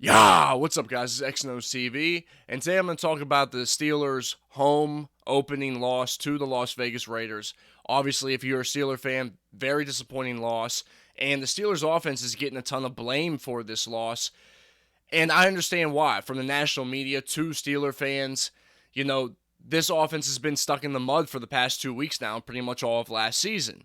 Yeah, what's up, guys? It's XNO TV, and today I'm going to talk about the Steelers' home opening loss to the Las Vegas Raiders. Obviously, if you're a Steeler fan, very disappointing loss, and the Steelers' offense is getting a ton of blame for this loss, and I understand why. From the national media to Steeler fans, this offense has been stuck in the mud for the past 2 weeks now, pretty much all of last season.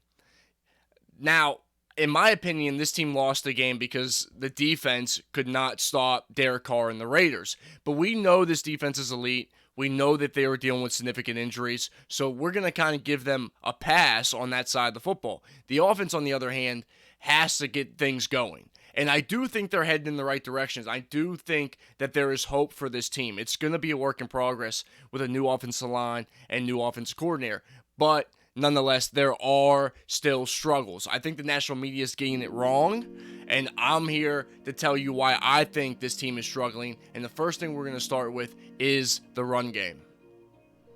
Now, in my opinion, this team lost the game because the defense could not stop Derek Carr and the Raiders. But we know this defense is elite. We know that they were dealing with significant injuries. So we're going to kind of give them a pass on that side of the football. The offense, on the other hand, has to get things going. And I do think they're heading in the right directions. I do think that there is hope for this team. It's going to be a work in progress with a new offensive line and new offensive coordinator. But nonetheless, there are still struggles. I think the national media is getting it wrong, and I'm here to tell you why I think this team is struggling. And the first thing we're going to start with is the run game.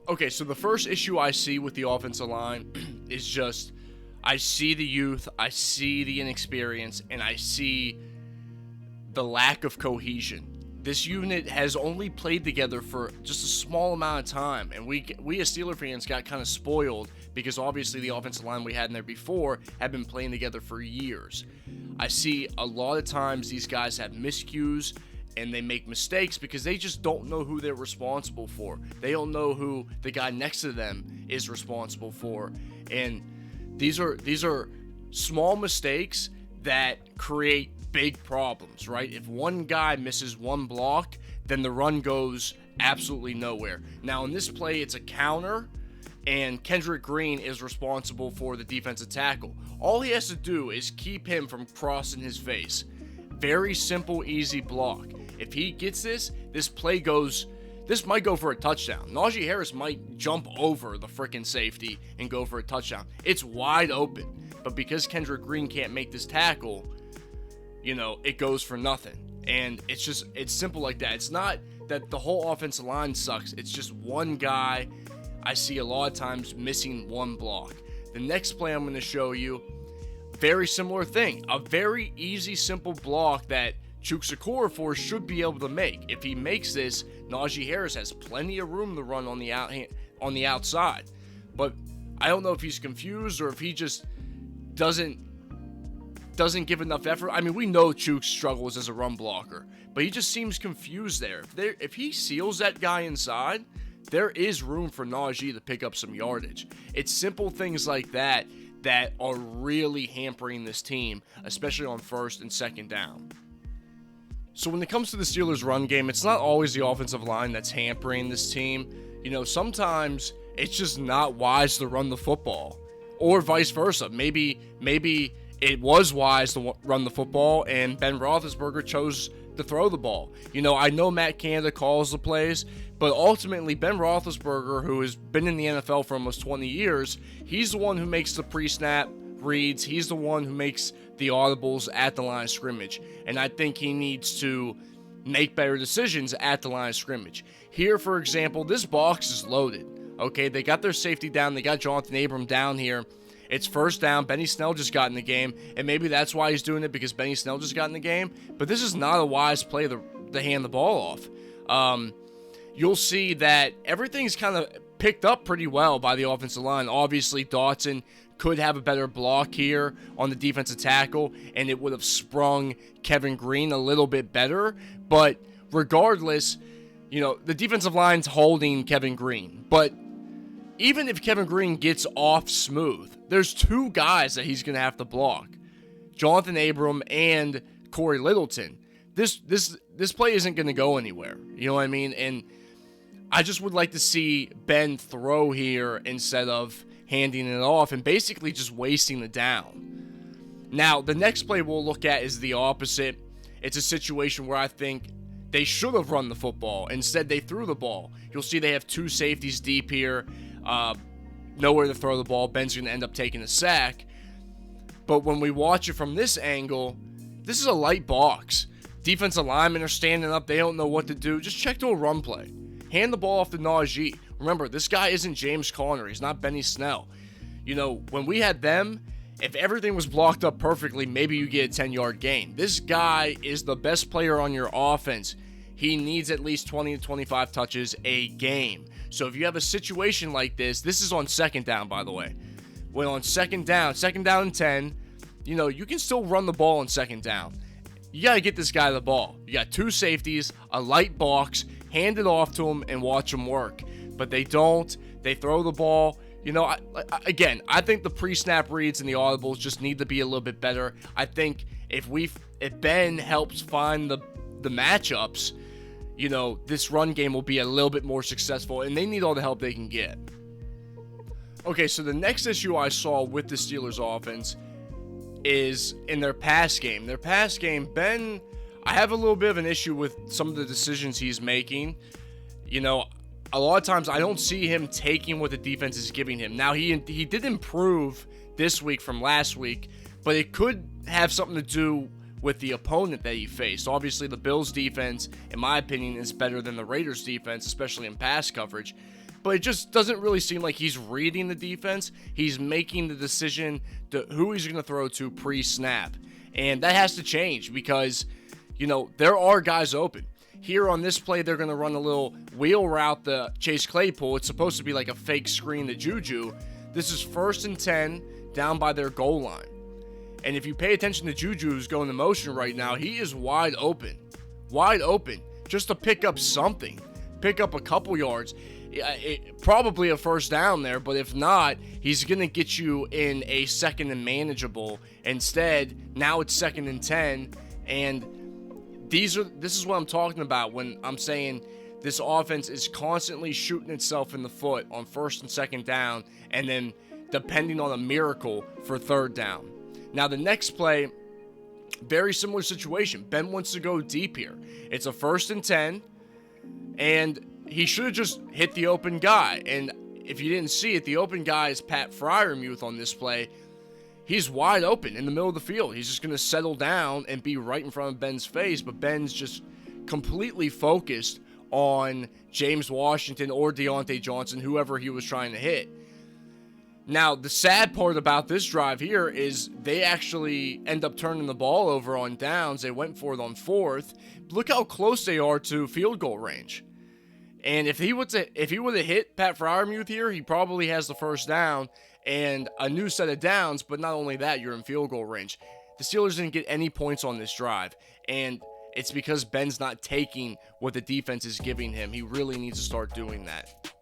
Okay, so the first issue I see with the offensive line is just I see the youth, I see the inexperience, and I see the lack of cohesion. This unit has only played together for just a small amount of time, and we as Steeler fans got kind of spoiled because obviously the offensive line we had in there before had been playing together for years. I see a lot of times these guys have miscues and they make mistakes because they just don't know who they're responsible for. They don't know who the guy next to them is responsible for, and these are small mistakes that create big problems, right? If one guy misses one block, then the run goes absolutely nowhere. Now, in this play, it's a counter, and Kendrick Green is responsible for the defensive tackle. All he has to do is keep him from crossing his face. Very simple, easy block. If he gets this might go for a touchdown. Najee Harris might jump over the freaking safety and go for a touchdown. It's wide open. But because Kendrick Green can't make this tackle, it goes for nothing. And it's simple like that. It's not that the whole offensive line sucks. It's just one guy I see a lot of times missing one block. The next play I'm going to show you, very similar thing. A very easy, simple block that Chukwuekorfor should be able to make. If he makes this, Najee Harris has plenty of room to run on the outside. But I don't know if he's confused or if he just doesn't give enough effort. I mean, we know Chuk struggles as a run blocker, but he just seems confused there. If he seals that guy inside, there is room for Najee to pick up some yardage. It's simple things like that that are really hampering this team, especially on first and second down. So when it comes to the Steelers' run game, it's not always the offensive line that's hampering this team. Sometimes it's just not wise to run the football, or vice versa. Maybe it was wise to run the football, and Ben Roethlisberger chose to throw the ball. I know Matt Canada calls the plays, but ultimately Ben Roethlisberger, who has been in the NFL for almost 20 years, he's the one who makes the pre-snap reads. He's the one who makes the audibles at the line of scrimmage, and I think he needs to make better decisions at the line of scrimmage. Here, for example, this box is loaded. Okay, they got their safety down. They got Jonathan Abram down here. It's first down. Benny Snell just got in the game, and maybe that's why he's doing it, because Benny Snell just got in the game. But this is not a wise play to hand the ball off. You'll see that everything's kind of picked up pretty well by the offensive line. Obviously, Dotson could have a better block here on the defensive tackle, and it would have sprung Kevin Green a little bit better. But regardless, the defensive line's holding Kevin Green. But even if Kevin Green gets off smooth, there's two guys that he's going to have to block, Jonathan Abram and Corey Littleton. This play isn't going to go anywhere. You know what I mean? And I just would like to see Ben throw here instead of handing it off and basically just wasting the down. Now, the next play we'll look at is the opposite. It's a situation where I think they should have run the football. Instead, they threw the ball. You'll see they have two safeties deep here. Nowhere to throw the ball. Ben's going to end up taking a sack. But when we watch it from this angle, this is a light box. Defensive linemen are standing up. They don't know what to do. Just check to a run play. Hand the ball off to Najee. Remember, this guy isn't James Conner. He's not Benny Snell. When we had them, if everything was blocked up perfectly, maybe you get a 10-yard gain. This guy is the best player on your offense. He needs at least 20 to 25 touches a game. So if you have a situation like this is on second down, by the way. When on second down and 10, you can still run the ball on second down. You got to get this guy the ball. You got 2 safeties, a light box, hand it off to him and watch him work. But they don't. They throw the ball. I think the pre-snap reads and the audibles just need to be a little bit better. I think if Ben helps find the matchups, this run game will be a little bit more successful, and they need all the help they can get. Okay, so the next issue I saw with the Steelers offense is in their pass game. Their pass game, Ben, I have a little bit of an issue with some of the decisions he's making. A lot of times I don't see him taking what the defense is giving him. Now, he did improve this week from last week, but it could have something to do with the opponent that he faced. Obviously, the Bills' defense, in my opinion, is better than the Raiders' defense, especially in pass coverage. But it just doesn't really seem like he's reading the defense. He's making the decision to who he's going to throw to pre-snap. And that has to change because, there are guys open. Here on this play, they're going to run a little wheel route to Chase Claypool. It's supposed to be like a fake screen to Juju. This is 1st and 10 down by their goal line. And if you pay attention to Juju, who's going to motion right now, he is wide open. Wide open. Just to pick up something. Pick up a couple yards. Probably a first down there, but if not, he's going to get you in a second and manageable. Instead, now it's 2nd and 10, and this is what I'm talking about when I'm saying this offense is constantly shooting itself in the foot on 1st and 2nd down, and then depending on a miracle for 3rd down. Now, the next play, very similar situation. Ben wants to go deep here. It's a 1st and 10, and he should have just hit the open guy. And if you didn't see it, the open guy is Pat Freiermuth on this play. He's wide open in the middle of the field. He's just going to settle down and be right in front of Ben's face, but Ben's just completely focused on James Washington or Deontay Johnson, whoever he was trying to hit. Now, the sad part about this drive here is they actually end up turning the ball over on downs. They went for it on 4th. Look how close they are to field goal range. And if he would have hit Pat Freiermuth here, he probably has the first down and a new set of downs, but not only that, you're in field goal range. The Steelers didn't get any points on this drive, and it's because Ben's not taking what the defense is giving him. He really needs to start doing that.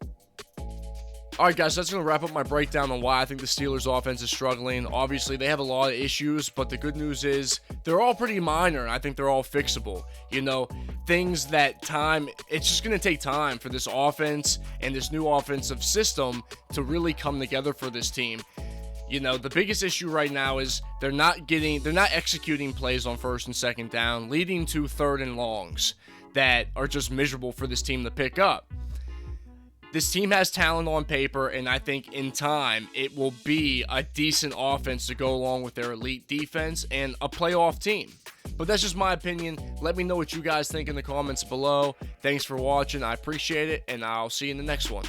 All right, guys, that's going to wrap up my breakdown on why I think the Steelers' offense is struggling. Obviously, they have a lot of issues, but the good news is they're all pretty minor, and I think they're all fixable. Things that it's just going to take time for this offense and this new offensive system to really come together for this team. The biggest issue right now is they're not executing plays on 1st and 2nd down, leading to 3rd and longs that are just miserable for this team to pick up. This team has talent on paper, and I think in time it will be a decent offense to go along with their elite defense and a playoff team. But that's just my opinion. Let me know what you guys think in the comments below. Thanks for watching. I appreciate it, and I'll see you in the next one.